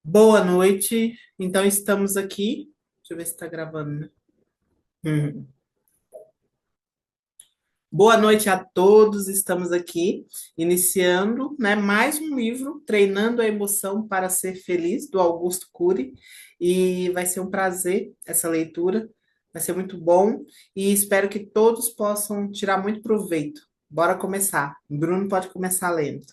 Boa noite. Então, estamos aqui. Deixa eu ver se está gravando, né? Uhum. Boa noite a todos. Estamos aqui iniciando, né, mais um livro, Treinando a Emoção para Ser Feliz, do Augusto Cury. E vai ser um prazer essa leitura. Vai ser muito bom e espero que todos possam tirar muito proveito. Bora começar. Bruno pode começar lendo.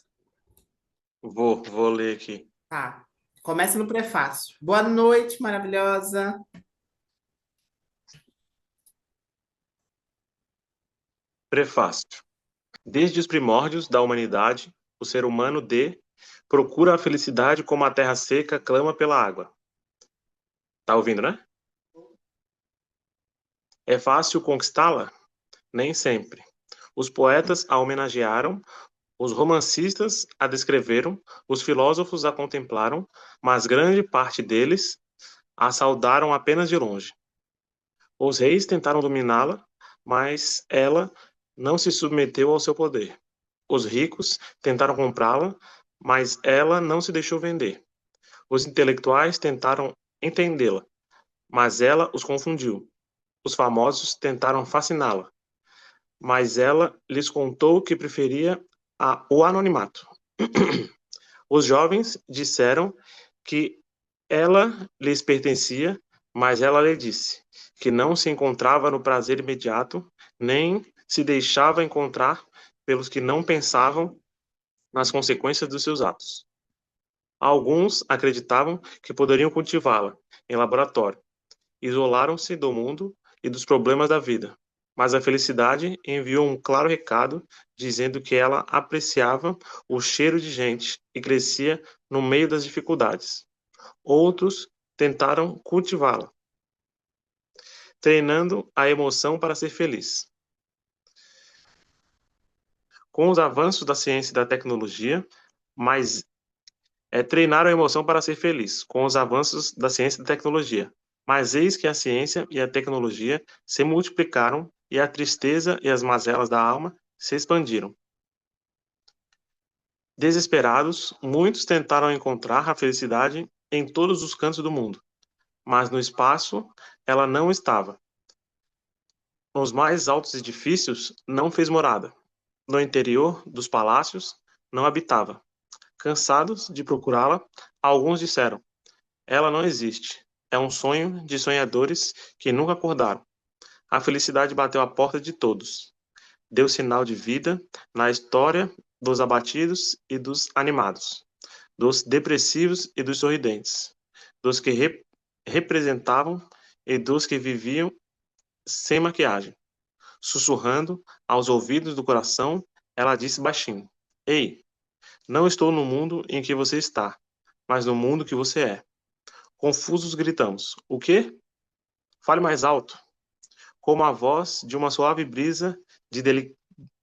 Vou ler aqui. Tá. Começa no prefácio. Boa noite, maravilhosa. Prefácio. Desde os primórdios da humanidade, o ser humano procura a felicidade como a terra seca clama pela água. Tá ouvindo, né? É fácil conquistá-la? Nem sempre. Os poetas a homenagearam, os romancistas a descreveram, os filósofos a contemplaram, mas grande parte deles a saudaram apenas de longe. Os reis tentaram dominá-la, mas ela não se submeteu ao seu poder. Os ricos tentaram comprá-la, mas ela não se deixou vender. Os intelectuais tentaram entendê-la, mas ela os confundiu. Os famosos tentaram fasciná-la, mas ela lhes contou que preferia o anonimato. Os jovens disseram que ela lhes pertencia, mas ela lhe disse que não se encontrava no prazer imediato, nem se deixava encontrar pelos que não pensavam nas consequências dos seus atos. Alguns acreditavam que poderiam cultivá-la em laboratório. Isolaram-se do mundo e dos problemas da vida. Mas a felicidade enviou um claro recado dizendo que ela apreciava o cheiro de gente e crescia no meio das dificuldades. Outros tentaram cultivá-la, treinando a emoção para ser feliz. Com os avanços da ciência e da tecnologia, mas treinar a emoção para ser feliz, com os avanços da ciência e da tecnologia. Mas eis que a ciência e a tecnologia se multiplicaram e a tristeza e as mazelas da alma se expandiram. Desesperados, muitos tentaram encontrar a felicidade em todos os cantos do mundo, mas no espaço ela não estava. Nos mais altos edifícios não fez morada. No interior dos palácios não habitava. Cansados de procurá-la, alguns disseram: ela não existe. É um sonho de sonhadores que nunca acordaram. A felicidade bateu à porta de todos. Deu sinal de vida na história dos abatidos e dos animados, dos depressivos e dos sorridentes, dos que representavam e dos que viviam sem maquiagem. Sussurrando aos ouvidos do coração, ela disse baixinho: ei, não estou no mundo em que você está, mas no mundo que você é. Confusos gritamos: o quê? Fale mais alto, como a voz de uma suave brisa de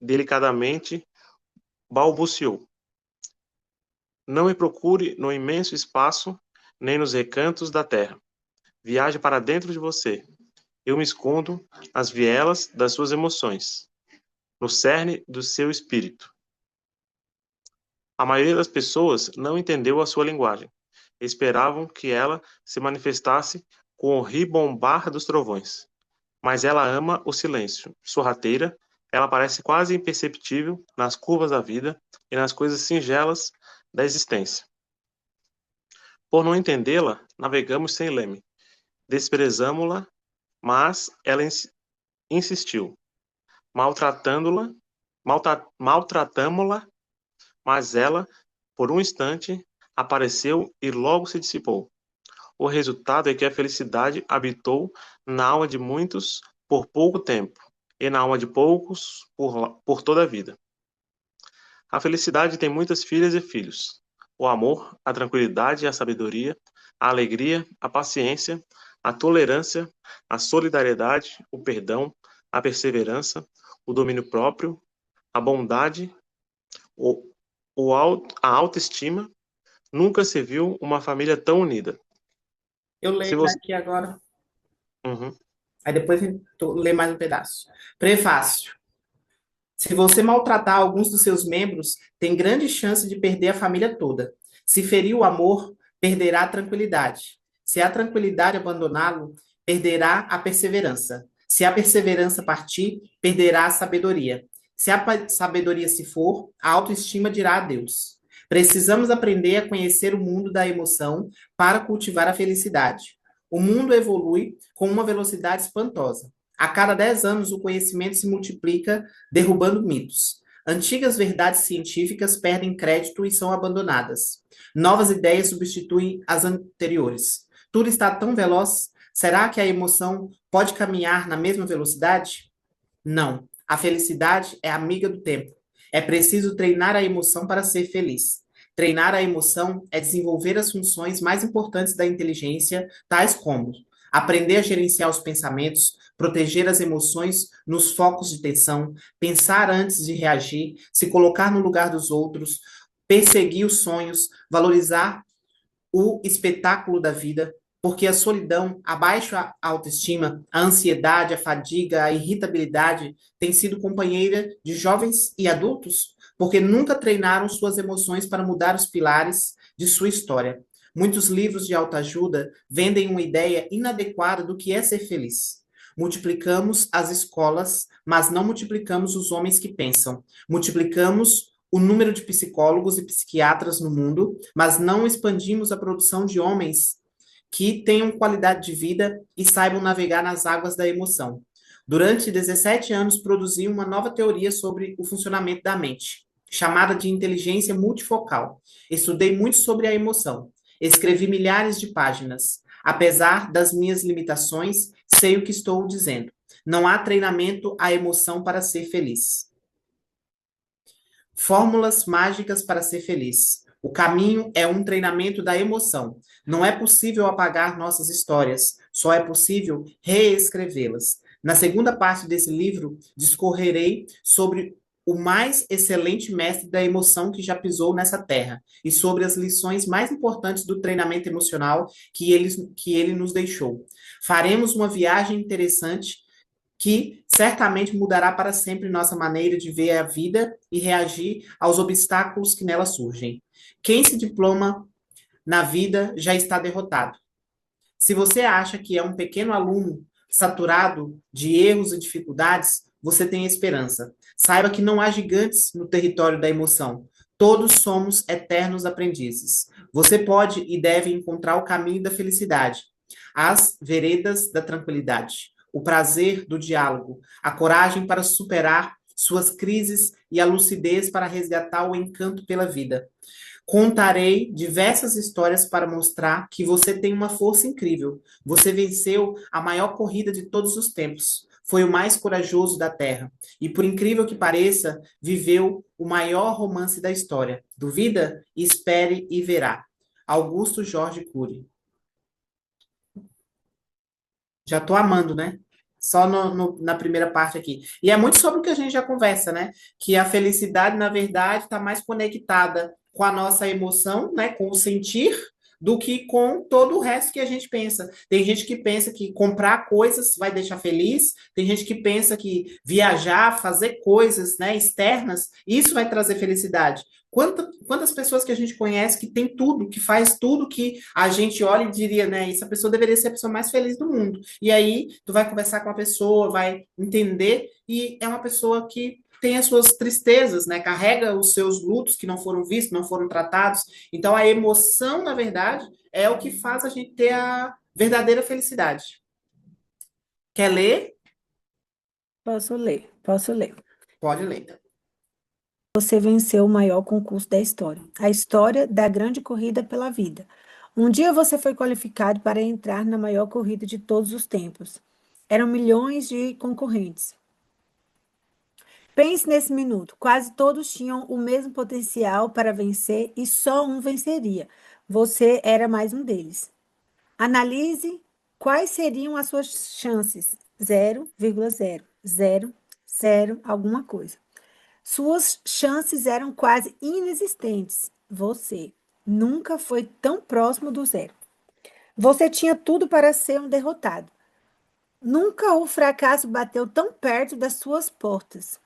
delicadamente balbuciou. Não me procure no imenso espaço, nem nos recantos da terra. Viaje para dentro de você. Eu me escondo nas vielas das suas emoções, no cerne do seu espírito. A maioria das pessoas não entendeu a sua linguagem. Esperavam que ela se manifestasse com o ribombar dos trovões. Mas ela ama o silêncio. Sorrateira, ela parece quase imperceptível nas curvas da vida e nas coisas singelas da existência. Por não entendê-la, navegamos sem leme. Desprezamo-la, mas ela insistiu. Maltratando-la, maltratamo-la, mas ela, por um instante, apareceu e logo se dissipou. O resultado é que a felicidade habitou na alma de muitos por pouco tempo, e na alma de poucos por toda a vida. A felicidade tem muitas filhas e filhos. O amor, a tranquilidade e a sabedoria, a alegria, a paciência, a tolerância, a solidariedade, o perdão, a perseverança, o domínio próprio, a bondade, o, a autoestima. Nunca se viu uma família tão unida. Eu Se leio você... daqui agora. Uhum. Aí depois a gente lê mais um pedaço. Prefácio. Se você maltratar alguns dos seus membros, tem grande chance de perder a família toda. Se ferir o amor, perderá a tranquilidade. Se a tranquilidade abandoná-lo, perderá a perseverança. Se a perseverança partir, perderá a sabedoria. Se a sabedoria se for, a autoestima dirá adeus. Precisamos aprender a conhecer o mundo da emoção para cultivar a felicidade. O mundo evolui com uma velocidade espantosa. A cada 10 anos, o conhecimento se multiplica, derrubando mitos. Antigas verdades científicas perdem crédito e são abandonadas. Novas ideias substituem as anteriores. Tudo está tão veloz. Será que a emoção pode caminhar na mesma velocidade? Não. A felicidade é amiga do tempo. É preciso treinar a emoção para ser feliz. Treinar a emoção é desenvolver as funções mais importantes da inteligência, tais como aprender a gerenciar os pensamentos, proteger as emoções nos focos de tensão, pensar antes de reagir, se colocar no lugar dos outros, perseguir os sonhos, valorizar o espetáculo da vida, porque a solidão, a baixa autoestima, a ansiedade, a fadiga, a irritabilidade têm sido companheira de jovens e adultos, porque nunca treinaram suas emoções para mudar os pilares de sua história. Muitos livros de autoajuda vendem uma ideia inadequada do que é ser feliz. Multiplicamos as escolas, mas não multiplicamos os homens que pensam. Multiplicamos o número de psicólogos e psiquiatras no mundo, mas não expandimos a produção de homens que tenham qualidade de vida e saibam navegar nas águas da emoção. Durante 17 anos, produzi uma nova teoria sobre o funcionamento da mente, chamada de inteligência multifocal. Estudei muito sobre a emoção. Escrevi milhares de páginas. Apesar das minhas limitações, sei o que estou dizendo. Não há treinamento à emoção para ser feliz. Fórmulas mágicas para ser feliz. O caminho é um treinamento da emoção. Não é possível apagar nossas histórias, só é possível reescrevê-las. Na segunda parte desse livro, discorrerei sobre o mais excelente mestre da emoção que já pisou nessa terra e sobre as lições mais importantes do treinamento emocional que ele nos deixou. Faremos uma viagem interessante que certamente mudará para sempre nossa maneira de ver a vida e reagir aos obstáculos que nela surgem. Quem se diploma na vida já está derrotado. Se você acha que é um pequeno aluno saturado de erros e dificuldades, você tem esperança. Saiba que não há gigantes no território da emoção. Todos somos eternos aprendizes. Você pode e deve encontrar o caminho da felicidade, as veredas da tranquilidade, o prazer do diálogo, a coragem para superar suas crises e a lucidez para resgatar o encanto pela vida. Contarei diversas histórias para mostrar que você tem uma força incrível. Você venceu a maior corrida de todos os tempos. Foi o mais corajoso da Terra. E, por incrível que pareça, viveu o maior romance da história. Duvida? Espere e verá. Augusto Jorge Cury. Já estou amando, né? Só na primeira parte aqui. E é muito sobre o que a gente já conversa, né? Que a felicidade, na verdade, está mais conectada com a nossa emoção, né? Com o sentir, do que com todo o resto que a gente pensa. Tem gente que pensa que comprar coisas vai deixar feliz, tem gente que pensa que viajar, fazer coisas, né, externas, isso vai trazer felicidade. Quantas pessoas que a gente conhece que tem tudo, que faz tudo que a gente olha e diria, né? Essa pessoa deveria ser a pessoa mais feliz do mundo. E aí, tu vai conversar com a pessoa, vai entender, e é uma pessoa que tem as suas tristezas, né? Carrega os seus lutos que não foram vistos, não foram tratados. Então, a emoção, na verdade, é o que faz a gente ter a verdadeira felicidade. Quer ler? Posso ler, posso ler. Pode ler. Então. Você venceu o maior concurso da história, a história da grande corrida pela vida. Um dia você foi qualificado para entrar na maior corrida de todos os tempos. Eram milhões de concorrentes. Pense nesse minuto. Quase todos tinham o mesmo potencial para vencer e só um venceria. Você era mais um deles. Analise quais seriam as suas chances. 0,0, 0, 0, alguma coisa. Suas chances eram quase inexistentes. Você nunca foi tão próximo do zero. Você tinha tudo para ser um derrotado. Nunca o fracasso bateu tão perto das suas portas.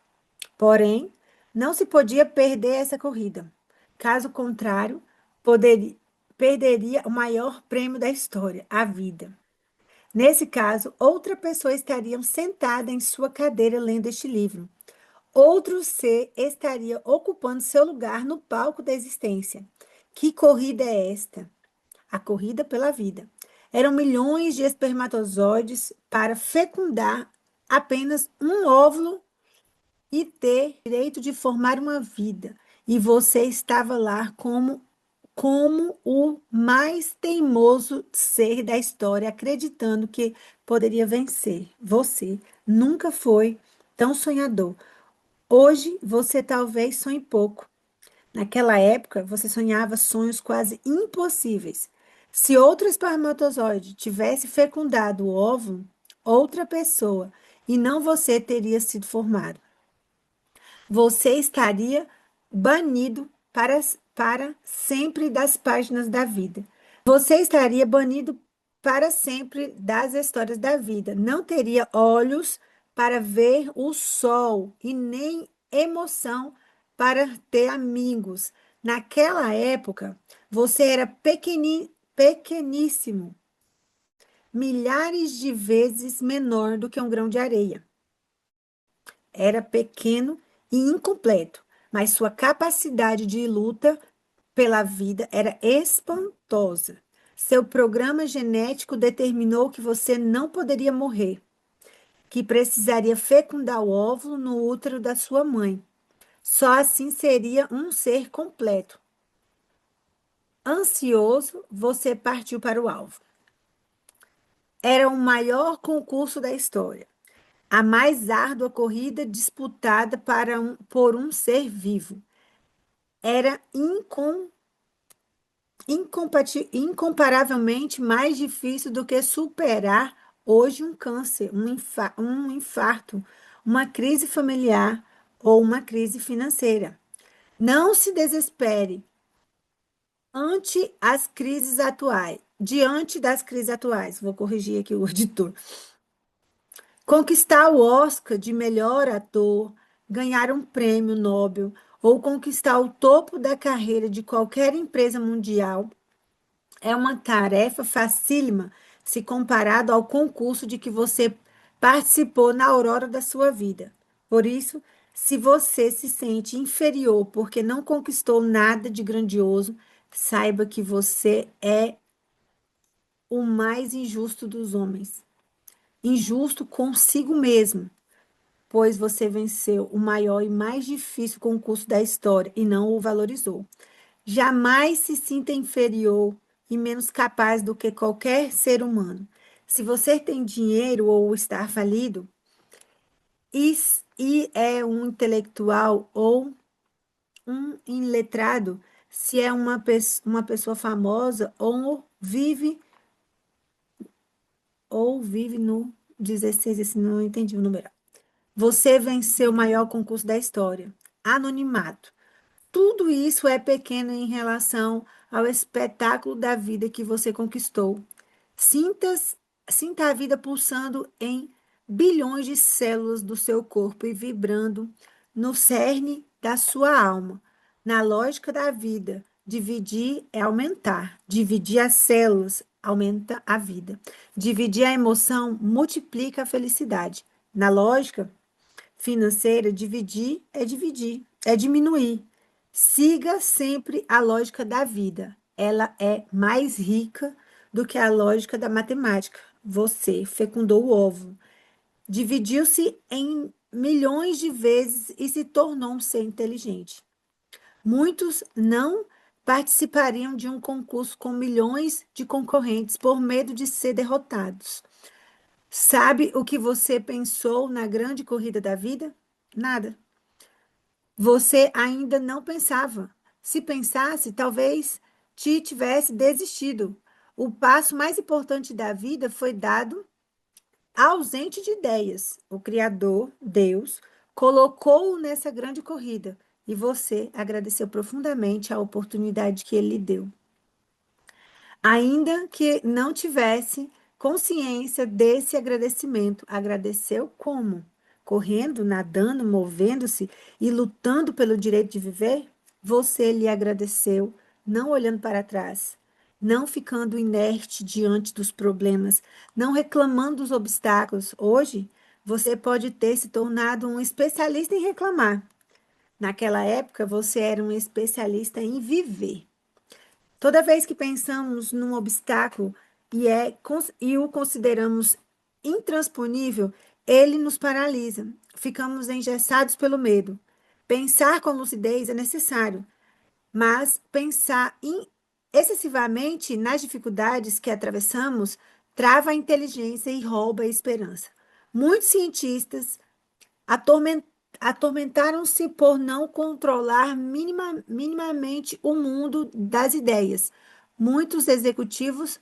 Porém, não se podia perder essa corrida. Caso contrário, perderia o maior prêmio da história, a vida. Nesse caso, outra pessoa estaria sentada em sua cadeira lendo este livro. Outro ser estaria ocupando seu lugar no palco da existência. Que corrida é esta? A corrida pela vida. Eram milhões de espermatozoides para fecundar apenas um óvulo e ter direito de formar uma vida. E você estava lá como o mais teimoso ser da história, acreditando que poderia vencer. Você nunca foi tão sonhador. Hoje você talvez sonhe pouco. Naquela época, você sonhava sonhos quase impossíveis. Se outro espermatozoide tivesse fecundado o óvulo, outra pessoa, e não você teria sido formado. Você estaria banido para sempre das páginas da vida. Você estaria banido para sempre das histórias da vida. Não teria olhos para ver o sol e nem emoção para ter amigos. Naquela época, você era pequeníssimo, milhares de vezes menor do que um grão de areia. Era pequeno e incompleto, mas sua capacidade de luta pela vida era espantosa. Seu programa genético determinou que você não poderia morrer, que precisaria fecundar o óvulo no útero da sua mãe. Só assim seria um ser completo. Ansioso, você partiu para o alvo. Era o maior concurso da história, a mais árdua corrida disputada por um ser vivo. Era incomparavelmente mais difícil do que superar hoje um câncer, um infarto, uma crise familiar ou uma crise financeira. Não se desespere diante das crises atuais. Vou corrigir aqui o editor. Conquistar o Oscar de melhor ator, ganhar um prêmio Nobel ou conquistar o topo da carreira de qualquer empresa mundial é uma tarefa facílima se comparado ao concurso de que você participou na aurora da sua vida. Por isso, se você se sente inferior porque não conquistou nada de grandioso, saiba que você é o mais injusto dos homens. Injusto consigo mesmo, pois você venceu o maior e mais difícil concurso da história e não o valorizou. Jamais se sinta inferior e menos capaz do que qualquer ser humano. Se você tem dinheiro ou está falido e é um intelectual ou um iletrado, se é uma pessoa famosa ou vive no 16, esse não entendi o número. Você venceu o maior concurso da história. Anonimato. Tudo isso é pequeno em relação ao espetáculo da vida que você conquistou. Sinta, sinta a vida pulsando em bilhões de células do seu corpo e vibrando no cerne da sua alma. Na lógica da vida, dividir é aumentar. Dividir as células aumenta a vida. Dividir a emoção multiplica a felicidade. Na lógica financeira, dividir, é diminuir. Siga sempre a lógica da vida. Ela é mais rica do que a lógica da matemática. Você fecundou o óvulo, dividiu-se em milhões de vezes e se tornou um ser inteligente. Muitos não participariam de um concurso com milhões de concorrentes por medo de ser derrotados. Sabe o que você pensou na grande corrida da vida? Nada. Você ainda não pensava. Se pensasse, talvez te tivesse desistido. O passo mais importante da vida foi dado ausente de ideias. O Criador, Deus, colocou-o nessa grande corrida e você agradeceu profundamente a oportunidade que ele lhe deu. Ainda que não tivesse consciência desse agradecimento, agradeceu como? Correndo, nadando, movendo-se e lutando pelo direito de viver? Você lhe agradeceu, não olhando para trás. não ficando inerte diante dos problemas, não reclamando dos obstáculos. Hoje, você pode ter se tornado um especialista em reclamar. Naquela época, você era um especialista em viver. Toda vez que pensamos num obstáculo e o consideramos intransponível, ele nos paralisa. Ficamos engessados pelo medo. Pensar com lucidez é necessário, mas excessivamente nas dificuldades que atravessamos trava a inteligência e rouba a esperança. Muitos cientistas atormen- atormentaram-se por não controlar minimamente o mundo das ideias. Muitos executivos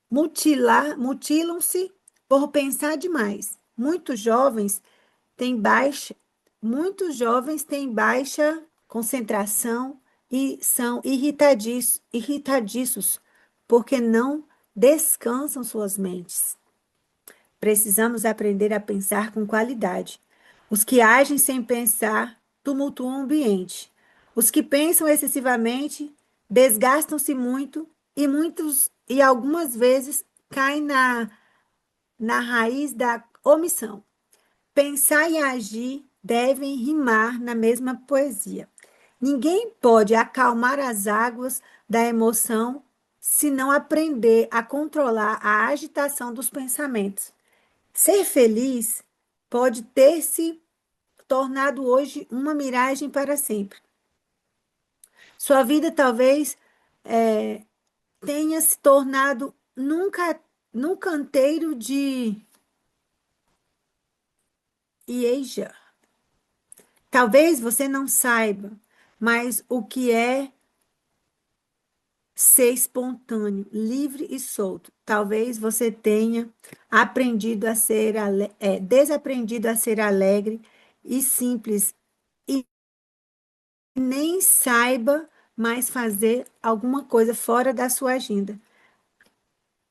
mutilam-se por pensar demais. Muitos jovens têm baixa concentração e são irritadiços porque não descansam suas mentes. Precisamos aprender a pensar com qualidade. Os que agem sem pensar tumultuam o ambiente. Os que pensam excessivamente desgastam-se muito e algumas vezes caem na raiz da omissão. Pensar e agir devem rimar na mesma poesia. Ninguém pode acalmar as águas da emoção se não aprender a controlar a agitação dos pensamentos. Ser feliz pode ter se tornado hoje uma miragem para sempre. Sua vida talvez tenha se tornado num canteiro de Ieja. Talvez você não saiba, mas o que é ser espontâneo, livre e solto. Talvez você tenha desaprendido a ser alegre e simples e nem saiba mais fazer alguma coisa fora da sua agenda.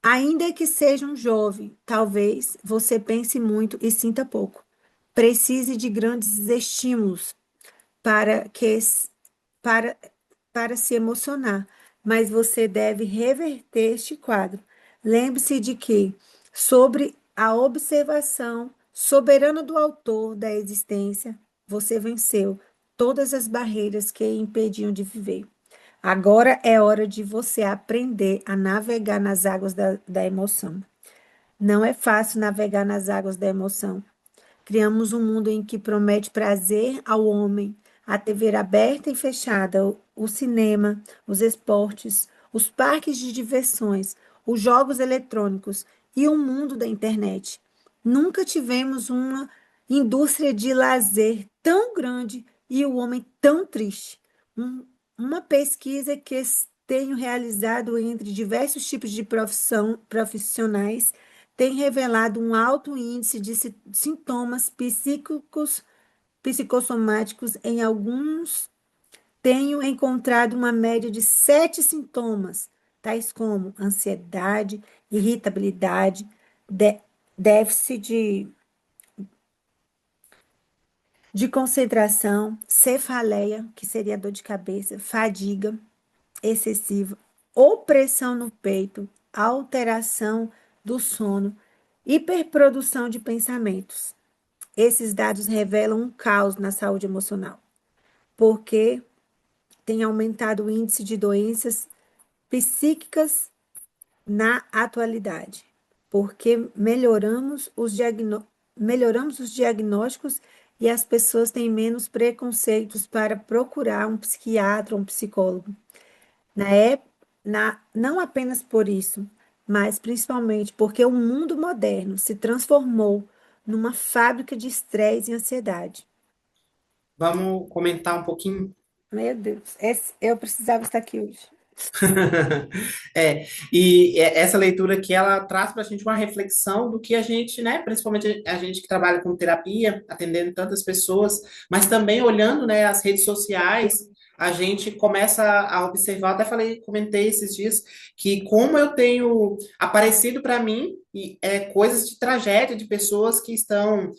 Ainda que seja um jovem, talvez você pense muito e sinta pouco. Precise de grandes estímulos para que para, para se emocionar, mas você deve reverter este quadro. Lembre-se de que, sobre a observação soberana do autor da existência, você venceu todas as barreiras que impediam de viver. Agora é hora de você aprender a navegar nas águas da emoção. Não é fácil navegar nas águas da emoção. Criamos um mundo em que promete prazer ao homem, a TV aberta e fechada, o cinema, os esportes, os parques de diversões, os jogos eletrônicos e o mundo da internet. Nunca tivemos uma indústria de lazer tão grande e o homem tão triste. Uma pesquisa que tenho realizado entre diversos tipos de profissionais tem revelado um alto índice de sintomas psíquicos, psicossomáticos em alguns. Tenho encontrado uma média de 7 sintomas, tais como ansiedade, irritabilidade, déficit de concentração, cefaleia, que seria dor de cabeça, fadiga excessiva, opressão no peito, alteração do sono, hiperprodução de pensamentos. Esses dados revelam um caos na saúde emocional, porque tem aumentado o índice de doenças psíquicas na atualidade, porque melhoramos os diagnósticos e as pessoas têm menos preconceitos para procurar um psiquiatra ou um psicólogo. Não apenas por isso, mas principalmente porque o mundo moderno se transformou numa fábrica de estresse e ansiedade. Vamos comentar um pouquinho. Meu Deus, eu precisava estar aqui hoje. Essa leitura aqui, ela traz para a gente uma reflexão do que a gente, né, principalmente a gente que trabalha com terapia, atendendo tantas pessoas, mas também olhando, né, as redes sociais, a gente começa a observar, até falei, comentei esses dias, que como eu tenho aparecido para mim coisas de tragédia de pessoas que estão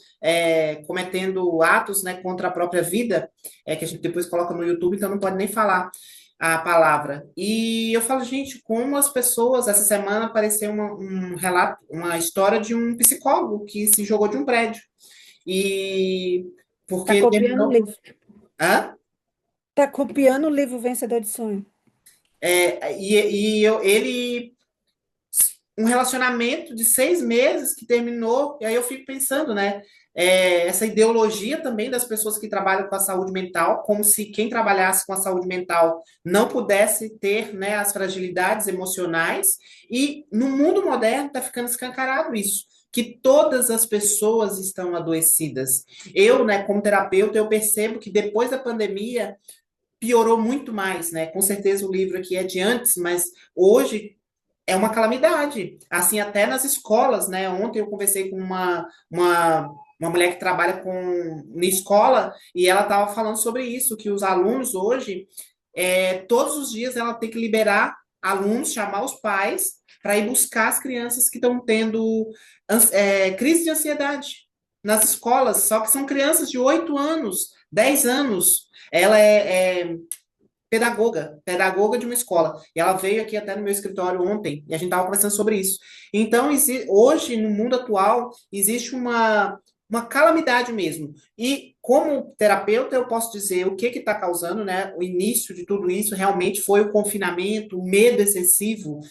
cometendo atos, né, contra a própria vida, que a gente depois coloca no YouTube, então não pode nem falar. a palavra. E eu falo, gente, como as pessoas, essa semana apareceu um relato, uma história de um psicólogo que se jogou de um prédio. E porque Tá ele copiando o terminou. livro. Hã? Tá copiando o livro Vencedor de Sonho. Ele um relacionamento de 6 meses que terminou, e aí eu fico pensando, né? Essa ideologia também das pessoas que trabalham com a saúde mental, como se quem trabalhasse com a saúde mental não pudesse ter, né, as fragilidades emocionais, e no mundo moderno está ficando escancarado isso, que todas as pessoas estão adoecidas. Eu, né, como terapeuta, eu percebo que depois da pandemia piorou muito mais, né? Com certeza o livro aqui é de antes, mas hoje é uma calamidade. Assim, até nas escolas, né? Ontem eu conversei com uma mulher que trabalha na escola e ela estava falando sobre isso, que os alunos hoje, todos os dias ela tem que liberar alunos, chamar os pais para ir buscar as crianças que estão tendo crise de ansiedade nas escolas, só que são crianças de 8 anos, 10 anos. Ela é pedagoga de uma escola. E ela veio aqui até no meu escritório ontem, e a gente estava conversando sobre isso. Então, hoje, no mundo atual, existe uma calamidade mesmo. E, como terapeuta, eu posso dizer o que está causando, né? O início de tudo isso realmente foi o confinamento, o medo excessivo.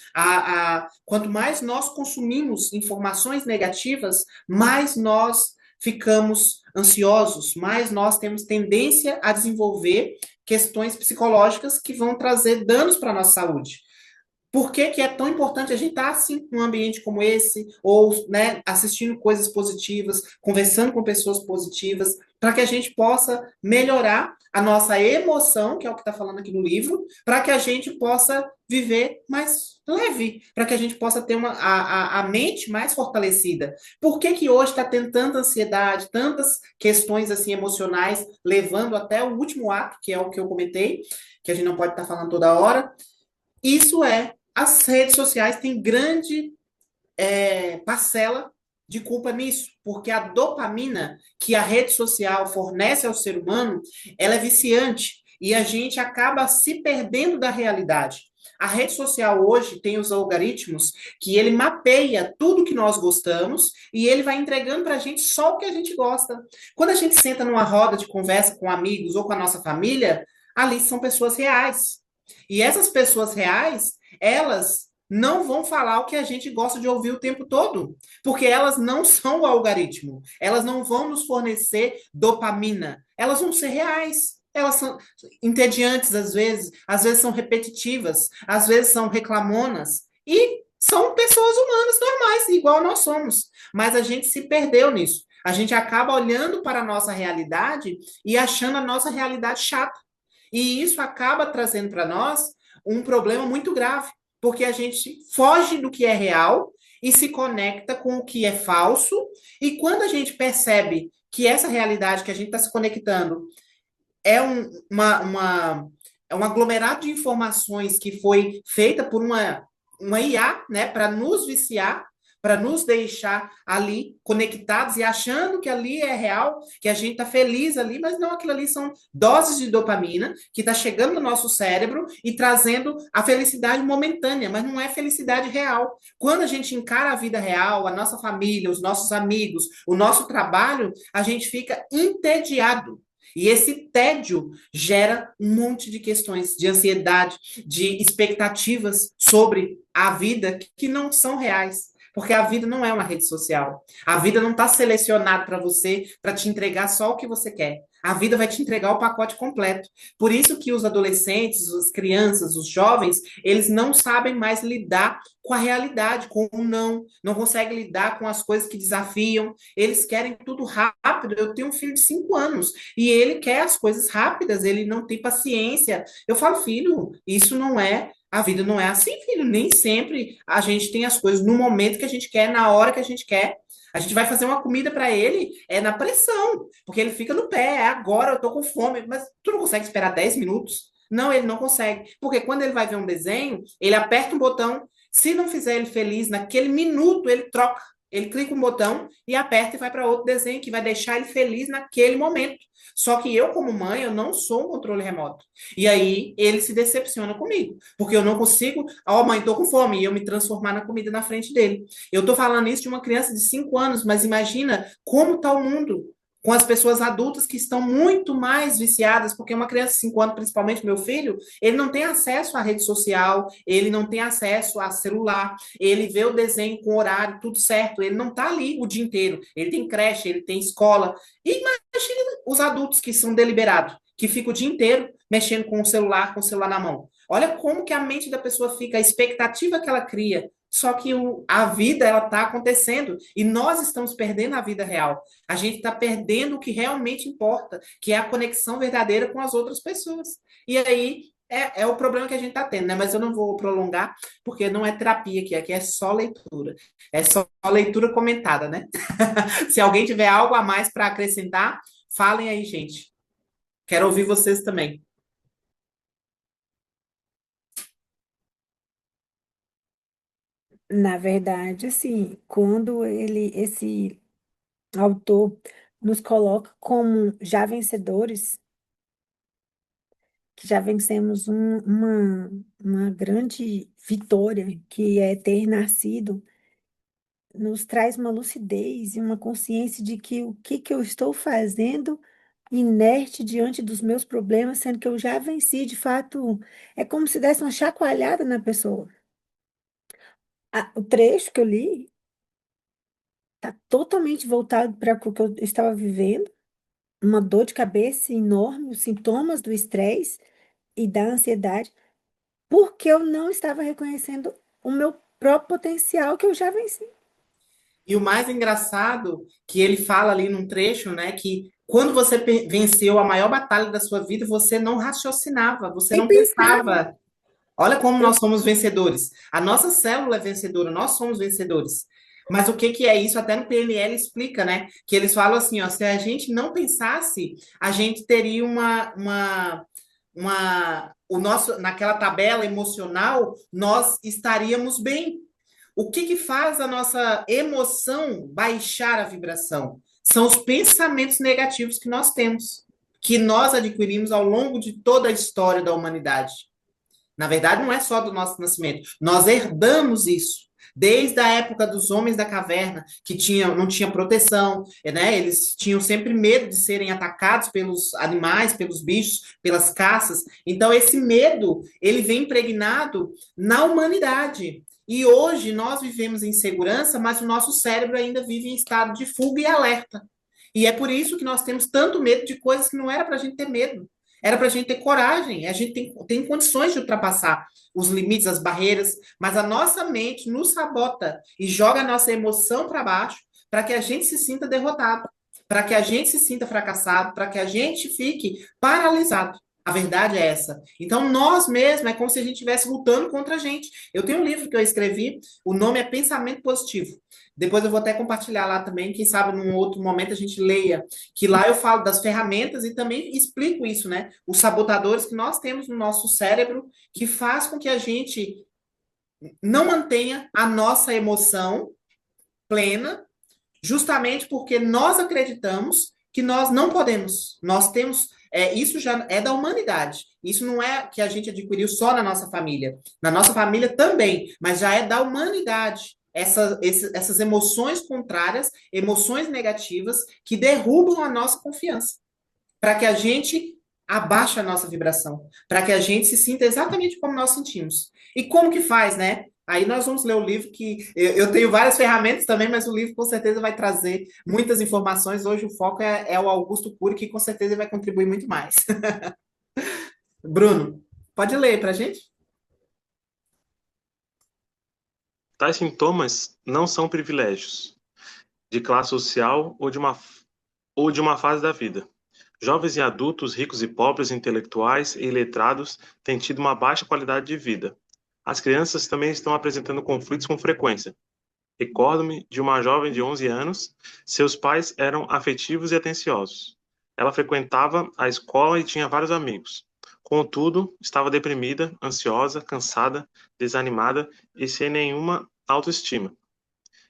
Quanto mais nós consumimos informações negativas, mais nós ficamos ansiosos, mais nós temos tendência a desenvolver questões psicológicas que vão trazer danos para a nossa saúde. Por que, que é tão importante a gente estar assim num ambiente como esse, ou né, assistindo coisas positivas, conversando com pessoas positivas, para que a gente possa melhorar a nossa emoção, que é o que está falando aqui no livro, para que a gente possa viver mais leve, para que a gente possa ter a mente mais fortalecida. Por que, que hoje está tendo tanta ansiedade, tantas questões assim emocionais, levando até o último ato, que é o que eu comentei, que a gente não pode estar falando toda hora? Isso as redes sociais têm grande parcela de culpa nisso, porque a dopamina que a rede social fornece ao ser humano, ela é viciante e a gente acaba se perdendo da realidade. A rede social hoje tem os algoritmos que ele mapeia tudo que nós gostamos e ele vai entregando para a gente só o que a gente gosta. Quando a gente senta numa roda de conversa com amigos ou com a nossa família, ali são pessoas reais. E essas pessoas reais, elas não vão falar o que a gente gosta de ouvir o tempo todo, porque elas não são o algoritmo, elas não vão nos fornecer dopamina, elas vão ser reais. Elas são entediantes às vezes são repetitivas, às vezes são reclamonas, e são pessoas humanas normais, igual nós somos. Mas a gente se perdeu nisso. A gente acaba olhando para a nossa realidade e achando a nossa realidade chata. E isso acaba trazendo para nós um problema muito grave, porque a gente foge do que é real e se conecta com o que é falso. E quando a gente percebe que essa realidade que a gente está se conectando é é um aglomerado de informações que foi feita por uma IA, né, para nos viciar, para nos deixar ali conectados e achando que ali é real, que a gente está feliz ali, mas não, aquilo ali são doses de dopamina que está chegando no nosso cérebro e trazendo a felicidade momentânea, mas não é felicidade real. Quando a gente encara a vida real, a nossa família, os nossos amigos, o nosso trabalho, a gente fica entediado. E esse tédio gera um monte de questões de ansiedade, de expectativas sobre a vida que não são reais. Porque a vida não é uma rede social. A vida não está selecionada para você, para te entregar só o que você quer. A vida vai te entregar o pacote completo. Por isso que os adolescentes, as crianças, os jovens, eles não sabem mais lidar com a realidade, com o não conseguem lidar com as coisas que desafiam. Eles querem tudo rápido. Eu tenho um filho de 5 anos e ele quer as coisas rápidas, ele não tem paciência. Eu falo, filho, isso não é a vida não é assim, filho. Nem sempre a gente tem as coisas no momento que a gente quer, na hora que a gente quer. A gente vai fazer uma comida para ele, é na pressão, porque ele fica no pé, é agora, eu tô com fome, mas tu não consegue esperar 10 minutos? Não, ele não consegue, porque quando ele vai ver um desenho, ele aperta um botão, se não fizer ele feliz naquele minuto, ele troca. Ele clica um botão e aperta e vai para outro desenho que vai deixar ele feliz naquele momento. Só que eu, como mãe, eu não sou um controle remoto. E aí ele se decepciona comigo, porque eu não consigo, ó, mãe, tô com fome, e eu me transformar na comida na frente dele. Eu tô falando isso de uma criança de 5 anos, mas imagina como tá o mundo com as pessoas adultas que estão muito mais viciadas, porque uma criança de 5 anos, principalmente meu filho, ele não tem acesso à rede social, ele não tem acesso a celular, ele vê o desenho com horário, tudo certo, ele não está ali o dia inteiro, ele tem creche, ele tem escola. E imagina os adultos que são deliberados, que ficam o dia inteiro mexendo com o celular na mão. Olha como que a mente da pessoa fica, a expectativa que ela cria. Só que a vida, ela está acontecendo e nós estamos perdendo a vida real. A gente está perdendo o que realmente importa, que é a conexão verdadeira com as outras pessoas. E aí é o problema que a gente está tendo, né? Mas eu não vou prolongar, porque não é terapia aqui é só leitura. É só leitura comentada, né? Se alguém tiver algo a mais para acrescentar, falem aí, gente. Quero ouvir vocês também. Na verdade, assim, quando esse autor nos coloca como já vencedores, que já vencemos uma grande vitória, que é ter nascido, nos traz uma lucidez e uma consciência de que o que que eu estou fazendo inerte diante dos meus problemas, sendo que eu já venci, de fato, é como se desse uma chacoalhada na pessoa. O trecho que eu li está totalmente voltado para o que eu estava vivendo, uma dor de cabeça enorme, os sintomas do estresse e da ansiedade, porque eu não estava reconhecendo o meu próprio potencial que eu já venci. E o mais engraçado, que ele fala ali num trecho, né, que quando você venceu a maior batalha da sua vida, você não raciocinava, você Nem não pensava. pensava. Olha como Eu nós somos vencedores. A nossa célula é vencedora, nós somos vencedores. Mas o que que é isso? Até no PNL explica, né? Que eles falam assim, ó, se a gente não pensasse, a gente teria o nosso, naquela tabela emocional, nós estaríamos bem. O que que faz a nossa emoção baixar a vibração? São os pensamentos negativos que nós temos, que nós adquirimos ao longo de toda a história da humanidade. Na verdade, não é só do nosso nascimento. Nós herdamos isso. Desde a época dos homens da caverna, que não tinha proteção, né? Eles tinham sempre medo de serem atacados pelos animais, pelos bichos, pelas caças. Então, esse medo, ele vem impregnado na humanidade. E hoje nós vivemos em segurança, mas o nosso cérebro ainda vive em estado de fuga e alerta. E é por isso que nós temos tanto medo de coisas que não era para a gente ter medo. Era para a gente ter coragem, a gente tem condições de ultrapassar os limites, as barreiras, mas a nossa mente nos sabota e joga a nossa emoção para baixo para que a gente se sinta derrotado, para que a gente se sinta fracassado, para que a gente fique paralisado. A verdade é essa. Então, nós mesmos, é como se a gente estivesse lutando contra a gente. Eu tenho um livro que eu escrevi, o nome é Pensamento Positivo. Depois eu vou até compartilhar lá também, quem sabe num outro momento a gente leia, que lá eu falo das ferramentas e também explico isso, né? Os sabotadores que nós temos no nosso cérebro que faz com que a gente não mantenha a nossa emoção plena, justamente porque nós acreditamos que nós não podemos. Nós temos, isso já é da humanidade. Isso não é que a gente adquiriu só na nossa família. Na nossa família também, mas já é da humanidade. Essas emoções contrárias, emoções negativas, que derrubam a nossa confiança, para que a gente abaixe a nossa vibração, para que a gente se sinta exatamente como nós sentimos. E como que faz, né? Aí nós vamos ler o livro que eu tenho várias ferramentas também, mas o livro com certeza vai trazer muitas informações. Hoje o foco é o Augusto Cury, que com certeza vai contribuir muito mais. Bruno, pode ler para a gente? Tais sintomas não são privilégios de classe social ou de uma fase da vida. Jovens e adultos, ricos e pobres, intelectuais e iletrados têm tido uma baixa qualidade de vida. As crianças também estão apresentando conflitos com frequência. Recordo-me de uma jovem de 11 anos. Seus pais eram afetivos e atenciosos. Ela frequentava a escola e tinha vários amigos. Contudo, estava deprimida, ansiosa, cansada, desanimada e sem nenhuma autoestima.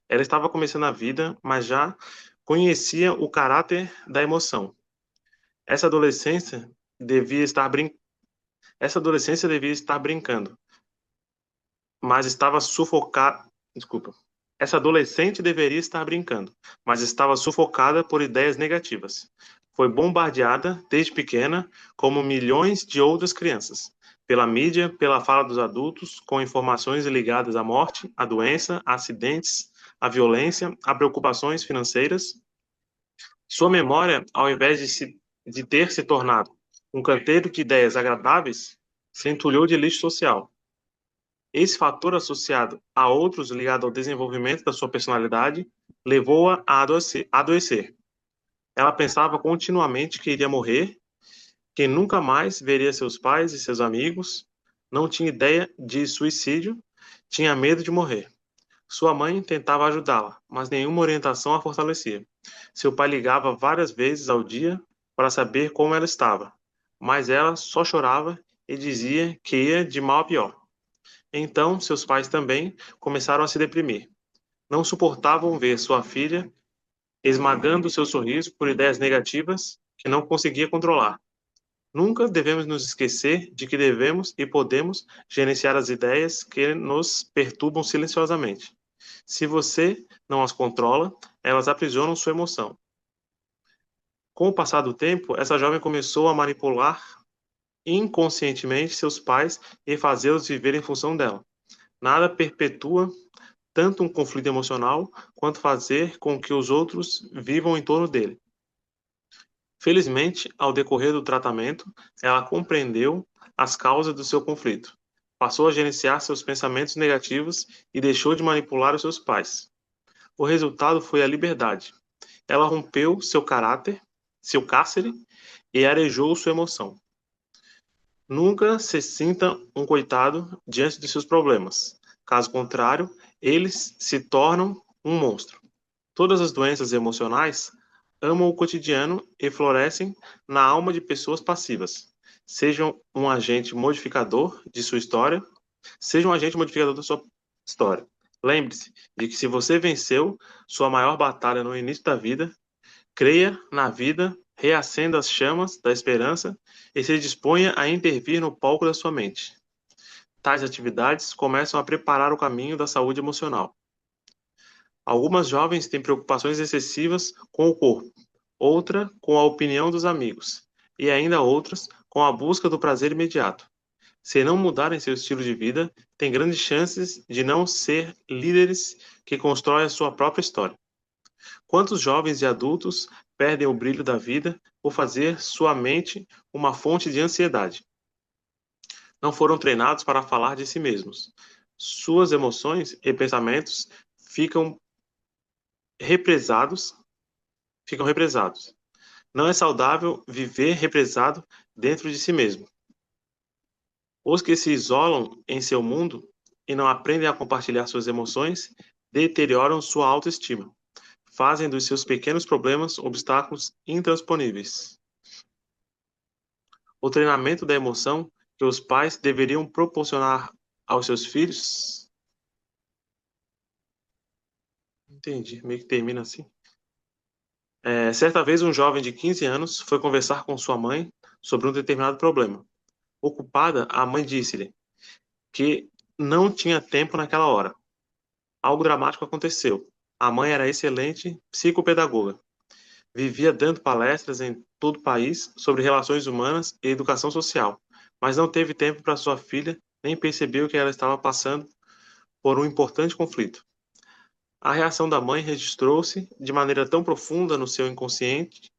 Ela estava começando a vida, mas já conhecia o caráter da emoção. Essa adolescência devia estar brin... Essa adolescência devia estar brincando, mas estava sufocada. Desculpa. Essa adolescente deveria estar brincando, mas estava sufocada por ideias negativas. Foi bombardeada desde pequena, como milhões de outras crianças, pela mídia, pela fala dos adultos, com informações ligadas à morte, à doença, a acidentes, à violência, a preocupações financeiras. Sua memória, ao invés de ter se tornado um canteiro de ideias agradáveis, se entulhou de lixo social. Esse fator, associado a outros ligados ao desenvolvimento da sua personalidade, levou-a a adoecer. Ela pensava continuamente que iria morrer, que nunca mais veria seus pais e seus amigos, não tinha ideia de suicídio, tinha medo de morrer. Sua mãe tentava ajudá-la, mas nenhuma orientação a fortalecia. Seu pai ligava várias vezes ao dia para saber como ela estava, mas ela só chorava e dizia que ia de mal a pior. Então, seus pais também começaram a se deprimir. Não suportavam ver sua filha esmagando seu sorriso por ideias negativas que não conseguia controlar. Nunca devemos nos esquecer de que devemos e podemos gerenciar as ideias que nos perturbam silenciosamente. Se você não as controla, elas aprisionam sua emoção. Com o passar do tempo, essa jovem começou a manipular inconscientemente seus pais e fazê-los viver em função dela. Nada perpetua tanto um conflito emocional quanto fazer com que os outros vivam em torno dele. Felizmente, ao decorrer do tratamento, ela compreendeu as causas do seu conflito, passou a gerenciar seus pensamentos negativos e deixou de manipular os seus pais. O resultado foi a liberdade. Ela rompeu seu caráter, seu cárcere e arejou sua emoção. Nunca se sinta um coitado diante de seus problemas. Caso contrário, eles se tornam um monstro. Todas as doenças emocionais amam o cotidiano e florescem na alma de pessoas passivas. Sejam um agente modificador de sua história, seja um agente modificador da sua história. Lembre-se de que se você venceu sua maior batalha no início da vida, creia na vida, reacenda as chamas da esperança e se disponha a intervir no palco da sua mente. Tais atividades começam a preparar o caminho da saúde emocional. Algumas jovens têm preocupações excessivas com o corpo, outra com a opinião dos amigos, e ainda outras com a busca do prazer imediato. Se não mudarem seu estilo de vida, têm grandes chances de não ser líderes que constroem a sua própria história. Quantos jovens e adultos perdem o brilho da vida por fazer sua mente uma fonte de ansiedade? Não foram treinados para falar de si mesmos. Suas emoções e pensamentos represados, ficam represados. Não é saudável viver represado dentro de si mesmo. Os que se isolam em seu mundo e não aprendem a compartilhar suas emoções deterioram sua autoestima. Fazem dos seus pequenos problemas obstáculos intransponíveis. O treinamento da emoção que os pais deveriam proporcionar aos seus filhos. Entendi, meio que termina assim. Certa vez, um jovem de 15 anos foi conversar com sua mãe sobre um determinado problema. Ocupada, a mãe disse-lhe que não tinha tempo naquela hora. Algo dramático aconteceu. A mãe era excelente psicopedagoga. Vivia dando palestras em todo o país sobre relações humanas e educação social, mas não teve tempo para sua filha, nem percebeu que ela estava passando por um importante conflito. A reação da mãe registrou-se de maneira tão profunda no seu inconsciente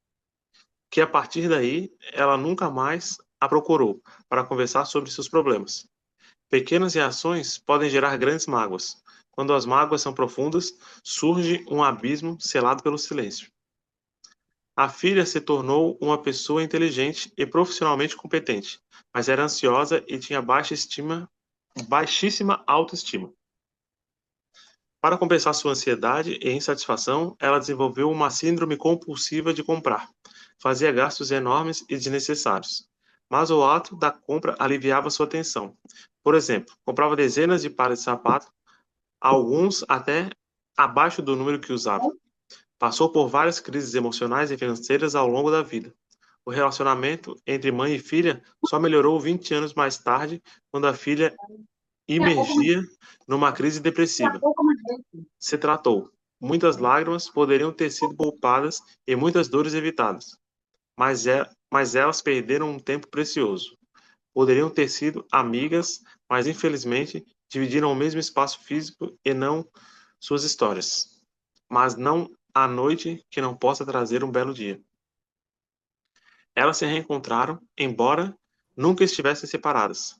que, a partir daí, ela nunca mais a procurou para conversar sobre seus problemas. Pequenas reações podem gerar grandes mágoas. Quando as mágoas são profundas, surge um abismo selado pelo silêncio. A filha se tornou uma pessoa inteligente e profissionalmente competente, mas era ansiosa e tinha baixíssima autoestima. Para compensar sua ansiedade e insatisfação, ela desenvolveu uma síndrome compulsiva de comprar. Fazia gastos enormes e desnecessários. Mas o ato da compra aliviava sua tensão. Por exemplo, comprava dezenas de pares de sapatos, alguns até abaixo do número que usava. Passou por várias crises emocionais e financeiras ao longo da vida. O relacionamento entre mãe e filha só melhorou 20 anos mais tarde, quando a filha imergia numa crise depressiva. Se tratou. Muitas lágrimas poderiam ter sido poupadas e muitas dores evitadas, mas elas perderam um tempo precioso. Poderiam ter sido amigas, mas infelizmente dividiram o mesmo espaço físico e não suas histórias. Mas não há noite que não possa trazer um belo dia. Elas se reencontraram, embora nunca estivessem separadas.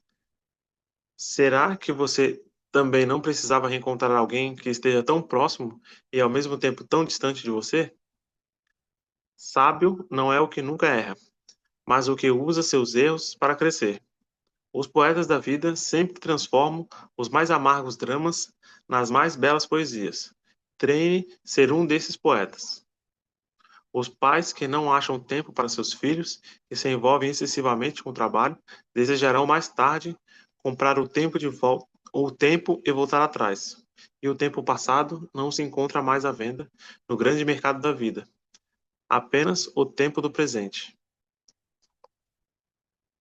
Será que você também não precisava reencontrar alguém que esteja tão próximo e ao mesmo tempo tão distante de você? Sábio não é o que nunca erra, mas o que usa seus erros para crescer. Os poetas da vida sempre transformam os mais amargos dramas nas mais belas poesias. Treine ser um desses poetas. Os pais que não acham tempo para seus filhos e se envolvem excessivamente com o trabalho desejarão mais tarde comprar o tempo de volta, o tempo e voltar atrás. E o tempo passado não se encontra mais à venda no grande mercado da vida. Apenas o tempo do presente.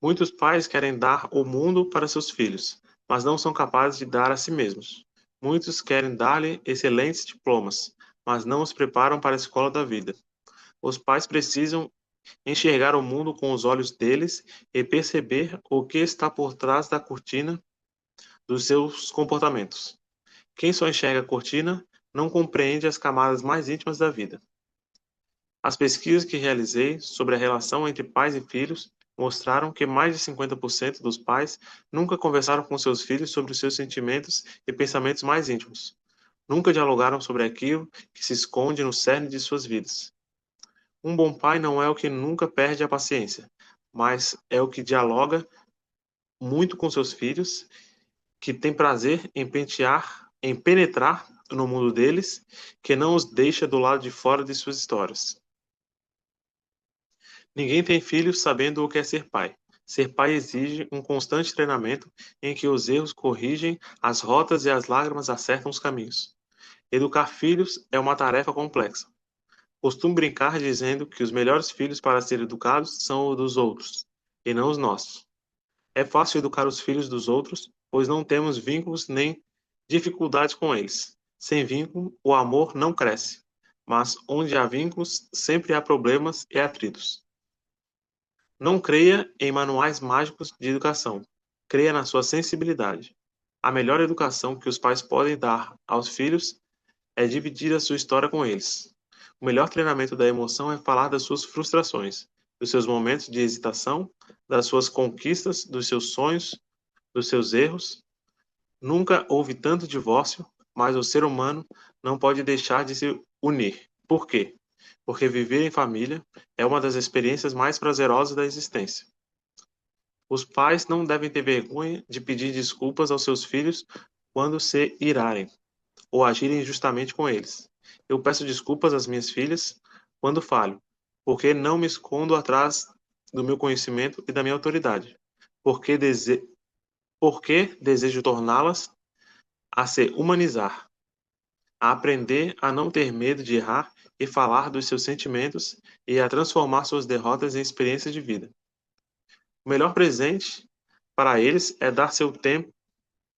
Muitos pais querem dar o mundo para seus filhos, mas não são capazes de dar a si mesmos. Muitos querem dar-lhe excelentes diplomas, mas não os preparam para a escola da vida. Os pais precisam enxergar o mundo com os olhos deles e perceber o que está por trás da cortina dos seus comportamentos. Quem só enxerga a cortina não compreende as camadas mais íntimas da vida. As pesquisas que realizei sobre a relação entre pais e filhos mostraram que mais de 50% dos pais nunca conversaram com seus filhos sobre os seus sentimentos e pensamentos mais íntimos. Nunca dialogaram sobre aquilo que se esconde no cerne de suas vidas. Um bom pai não é o que nunca perde a paciência, mas é o que dialoga muito com seus filhos, que tem prazer em penetrar no mundo deles, que não os deixa do lado de fora de suas histórias. Ninguém tem filhos sabendo o que é ser pai. Ser pai exige um constante treinamento em que os erros corrigem as rotas e as lágrimas acertam os caminhos. Educar filhos é uma tarefa complexa. Costumo brincar dizendo que os melhores filhos para ser educados são os dos outros, e não os nossos. É fácil educar os filhos dos outros, pois não temos vínculos nem dificuldades com eles. Sem vínculo, o amor não cresce, mas onde há vínculos, sempre há problemas e atritos. Não creia em manuais mágicos de educação. Creia na sua sensibilidade. A melhor educação que os pais podem dar aos filhos é dividir a sua história com eles. O melhor treinamento da emoção é falar das suas frustrações, dos seus momentos de hesitação, das suas conquistas, dos seus sonhos, dos seus erros. Nunca houve tanto divórcio, mas o ser humano não pode deixar de se unir. Por quê? Porque viver em família é uma das experiências mais prazerosas da existência. Os pais não devem ter vergonha de pedir desculpas aos seus filhos quando se irarem ou agirem injustamente com eles. Eu peço desculpas às minhas filhas quando falho, porque não me escondo atrás do meu conhecimento e da minha autoridade, porque, porque desejo torná-las a se humanizar, a aprender a não ter medo de errar e falar dos seus sentimentos e a transformar suas derrotas em experiências de vida. O melhor presente para eles é dar seu tempo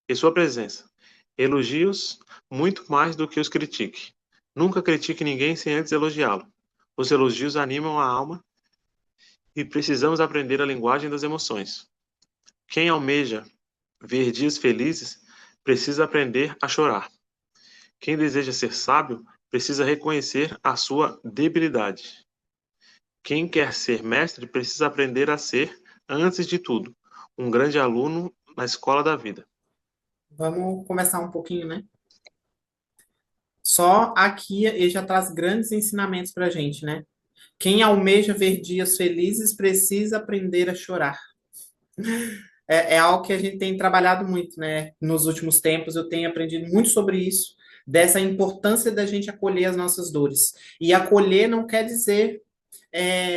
e sua presença. Elogie-os muito mais do que os critique. Nunca critique ninguém sem antes elogiá-lo. Os elogios animam a alma e precisamos aprender a linguagem das emoções. Quem almeja ver dias felizes precisa aprender a chorar. Quem deseja ser sábio precisa reconhecer a sua debilidade. Quem quer ser mestre precisa aprender a ser, antes de tudo, um grande aluno na escola da vida. Vamos começar um pouquinho, né? Só aqui ele já traz grandes ensinamentos para a gente, né? Quem almeja ver dias felizes precisa aprender a chorar. É algo que a gente tem trabalhado muito, né? Nos últimos tempos, eu tenho aprendido muito sobre isso, dessa importância da gente acolher as nossas dores. E acolher não quer dizer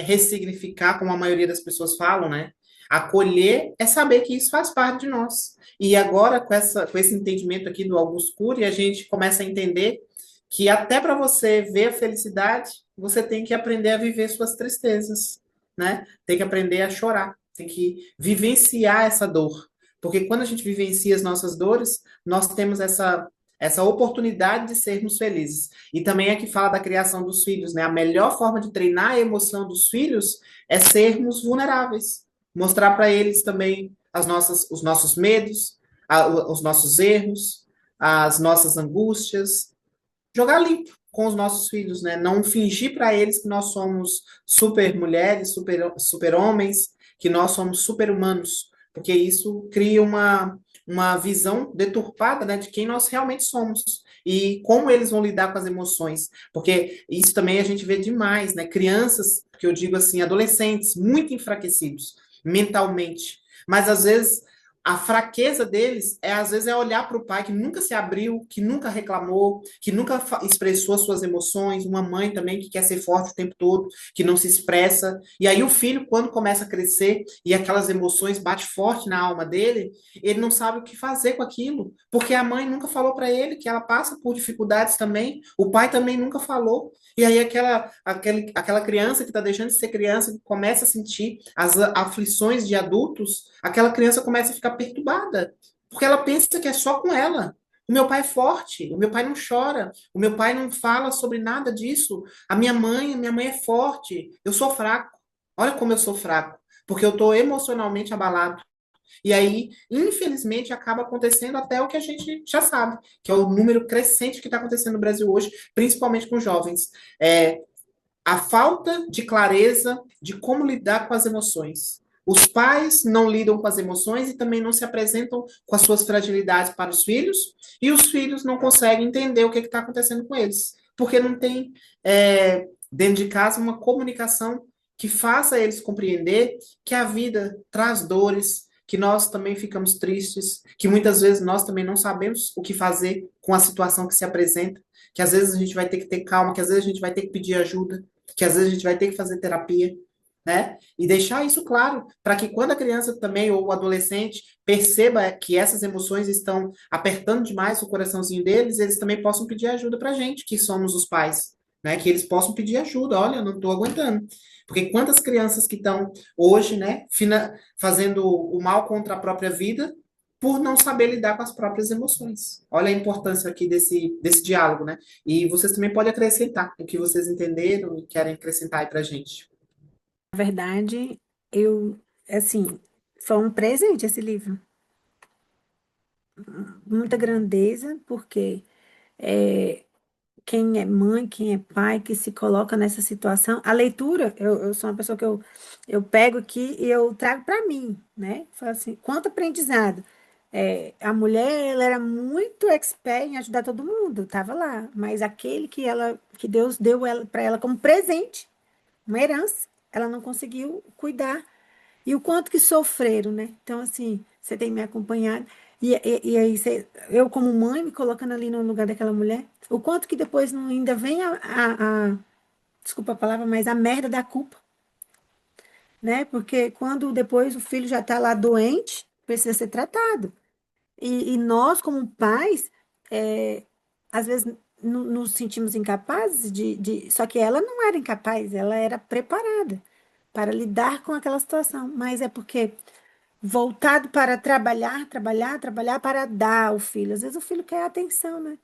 ressignificar, como a maioria das pessoas falam, né? Acolher é saber que isso faz parte de nós. E agora, com esse entendimento aqui do Augusto Cury, a gente começa a entender que até para você ver a felicidade, você tem que aprender a viver suas tristezas, né? Tem que aprender a chorar, tem que vivenciar essa dor. Porque quando a gente vivencia as nossas dores, nós temos essa oportunidade de sermos felizes. E também é que fala da criação dos filhos, né? A melhor forma de treinar a emoção dos filhos é sermos vulneráveis, mostrar para eles também os nossos medos, os nossos erros, as nossas angústias, jogar limpo com os nossos filhos, né? Não fingir para eles que nós somos super mulheres, super homens, que nós somos super humanos, porque isso cria uma visão deturpada, né, de quem nós realmente somos e como eles vão lidar com as emoções, porque isso também a gente vê demais, né? Crianças, que eu digo assim, adolescentes muito enfraquecidos mentalmente, mas às vezes a fraqueza deles é às vezes é olhar para o pai que nunca se abriu, que nunca reclamou, que nunca expressou as suas emoções, uma mãe também que quer ser forte o tempo todo, que não se expressa. E aí o filho, quando começa a crescer e aquelas emoções batem forte na alma dele, ele não sabe o que fazer com aquilo, porque a mãe nunca falou para ele que ela passa por dificuldades também, o pai também nunca falou. E aí aquela criança que está deixando de ser criança, que começa a sentir as aflições de adultos, aquela criança começa a ficar perturbada, porque ela pensa que é só com ela. O meu pai é forte, o meu pai não chora, o meu pai não fala sobre nada disso. Minha mãe é forte, eu sou fraco. Olha como eu sou fraco, porque eu estou emocionalmente abalado. E aí, infelizmente, acaba acontecendo até o que a gente já sabe, que é o número crescente que está acontecendo no Brasil hoje, principalmente com jovens. É, a falta de clareza de como lidar com as emoções. Os pais não lidam com as emoções e também não se apresentam com as suas fragilidades para os filhos, e os filhos não conseguem entender o que está acontecendo com eles, porque não tem, dentro de casa, uma comunicação que faça eles compreender que a vida traz dores, que nós também ficamos tristes, que muitas vezes nós também não sabemos o que fazer com a situação que se apresenta, que às vezes a gente vai ter que ter calma, que às vezes a gente vai ter que pedir ajuda, que às vezes a gente vai ter que fazer terapia, né? E deixar isso claro, para que quando a criança também, ou o adolescente, perceba que essas emoções estão apertando demais o coraçãozinho deles, eles também possam pedir ajuda para a gente, que somos os pais, né? Que eles possam pedir ajuda, olha, eu não estou aguentando. Porque quantas crianças que estão hoje, né, fazendo o mal contra a própria vida, por não saber lidar com as próprias emoções. Olha a importância aqui desse diálogo, né? E vocês também podem acrescentar o que vocês entenderam e querem acrescentar aí pra gente. Na verdade, eu, assim, foi um presente esse livro. Muita grandeza, porque é, quem é mãe, quem é pai, que se coloca nessa situação. A leitura, eu sou uma pessoa que eu pego aqui e eu trago para mim, né? Falo assim, quanto aprendizado. É, a mulher, ela era muito expert em ajudar todo mundo, tava lá, mas aquele que Deus deu ela para ela como presente, uma herança, ela não conseguiu cuidar. E o quanto que sofreram, né? Então, assim, você tem me acompanhado. E aí, eu, como mãe, me colocando ali no lugar daquela mulher, o quanto que depois não ainda vem desculpa a palavra, mas a merda da culpa, né? Porque quando depois o filho já está lá doente, precisa ser tratado. E nós, como pais, é, às vezes nos sentimos incapazes Só que ela não era incapaz, ela era preparada para lidar com aquela situação. Mas é porque voltado para trabalhar, trabalhar, trabalhar para dar ao filho. Às vezes o filho quer atenção, né?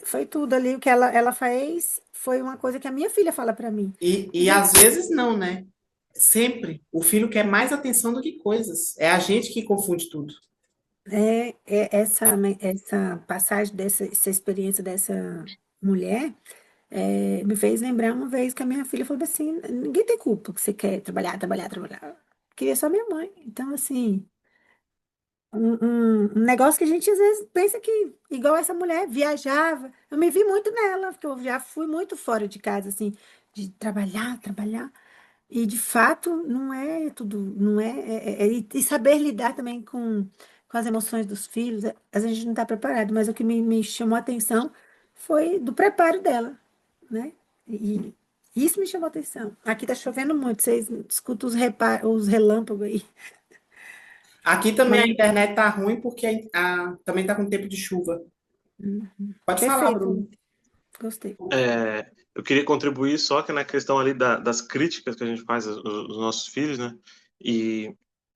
Foi tudo ali o que ela fez, foi uma coisa que a minha filha fala para mim. E às vezes não, né? Sempre. O filho quer mais atenção do que coisas. É a gente que confunde tudo. Essa passagem essa experiência dessa mulher me fez lembrar uma vez que a minha filha falou assim: ninguém tem culpa que você quer trabalhar, trabalhar, trabalhar. Queria só minha mãe. Então, assim, um negócio que a gente às vezes pensa que, igual essa mulher, viajava. Eu me vi muito nela, porque eu já fui muito fora de casa, assim, de trabalhar, trabalhar. E de fato, não é tudo, não é. E saber lidar também com as emoções dos filhos, às vezes a gente não está preparado, mas o que me chamou a atenção foi do preparo dela, né? E isso me chamou a atenção. Aqui tá chovendo muito, vocês escutam os relâmpagos aí. Aqui também a Mas internet tá ruim porque também tá com tempo de chuva. Pode falar, Bruno. Perfeito, gostei. Eu queria contribuir só que na questão ali das críticas que a gente faz aos nossos filhos, né? E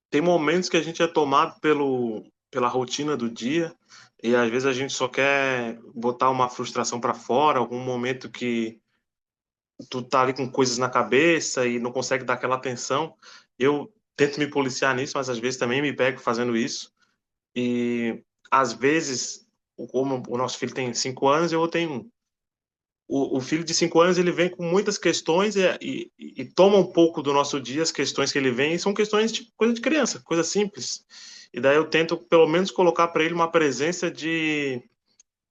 tem momentos que a gente é tomado pela rotina do dia e às vezes a gente só quer botar uma frustração para fora, algum momento que tu tá ali com coisas na cabeça e não consegue dar aquela atenção. Eu tento me policiar nisso, mas às vezes também me pego fazendo isso. E às vezes, como o nosso filho tem 5 anos, eu tenho um. O filho de 5 anos ele vem com muitas questões e toma um pouco do nosso dia as questões que ele vem, e são questões de coisa de criança, coisa simples. E daí eu tento pelo menos colocar para ele uma presença de,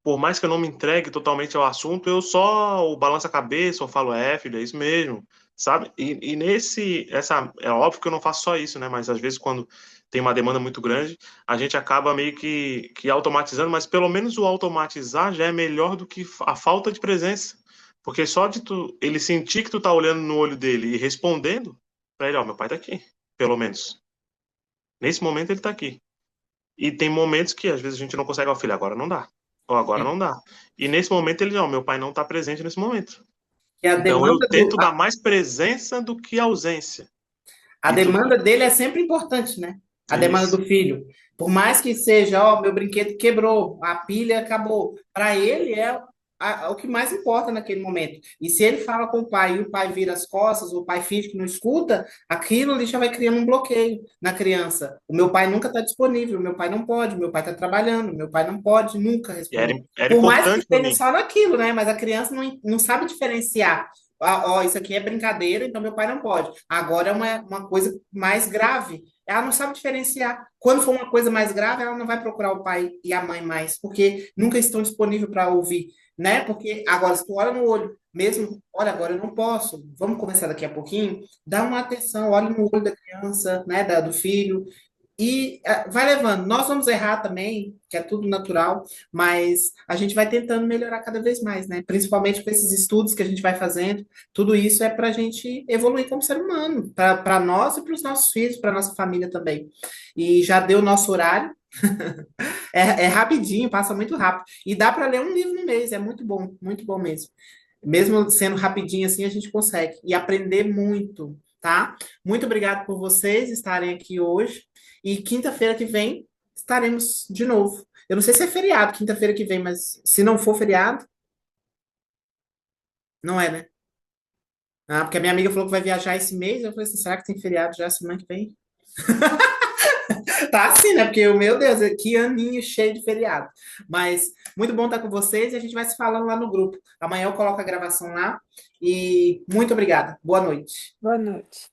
por mais que eu não me entregue totalmente ao assunto, eu só o balanço a cabeça, eu falo, filho, é isso mesmo, sabe? É óbvio que eu não faço só isso, né? Mas às vezes quando tem uma demanda muito grande, a gente acaba meio que automatizando, mas pelo menos o automatizar já é melhor do que a falta de presença. Porque só de ele sentir que tu tá olhando no olho dele e respondendo, para ele, ó, meu pai tá aqui, pelo menos. Nesse momento ele tá aqui. E tem momentos que às vezes a gente não consegue, ó, filho, agora não dá. Ou agora não dá. E nesse momento ele, ó, meu pai não tá presente nesse momento. Que a Então eu demanda tento dar mais presença do que ausência. a E tu, demanda dele é sempre importante, né? A demanda isso. do filho. Por mais que seja, ó, meu brinquedo quebrou, a pilha acabou. Para ele é o que mais importa naquele momento. E se ele fala com o pai e o pai vira as costas, o pai finge que não escuta, aquilo ali já vai criando um bloqueio na criança. O meu pai nunca está disponível, o meu pai não pode, o meu pai está trabalhando, o meu pai não pode nunca E era, responder. era Por mais que importante para tenha mim. só naquilo, né? Mas a criança não sabe diferenciar. Ó, isso aqui é brincadeira, então meu pai não pode. Agora é uma coisa mais grave. Ela não sabe diferenciar. Quando for uma coisa mais grave, ela não vai procurar o pai e a mãe mais, porque nunca estão disponíveis para ouvir, né? Porque agora, se tu olha no olho, mesmo, olha, agora eu não posso, vamos conversar daqui a pouquinho, dá uma atenção, olha no olho da criança, né, do filho, e vai levando. Nós vamos errar também, que é tudo natural, mas a gente vai tentando melhorar cada vez mais, né? Principalmente com esses estudos que a gente vai fazendo. Tudo isso é para a gente evoluir como ser humano, para nós e para os nossos filhos, para nossa família também. E já deu o nosso horário. É rapidinho, passa muito rápido. E dá para ler um livro no mês, é muito bom mesmo. Mesmo sendo rapidinho assim, a gente consegue. E aprender muito, tá? Muito obrigado por vocês estarem aqui hoje. E quinta-feira que vem estaremos de novo. Eu não sei se é feriado quinta-feira que vem, mas se não for feriado, não é, né? Ah, porque a minha amiga falou que vai viajar esse mês. Eu falei assim, será que tem feriado já semana que vem? Tá assim, né? Porque, meu Deus, que aninho cheio de feriado. Mas muito bom estar com vocês e a gente vai se falando lá no grupo. Amanhã eu coloco a gravação lá. E muito obrigada. Boa noite. Boa noite.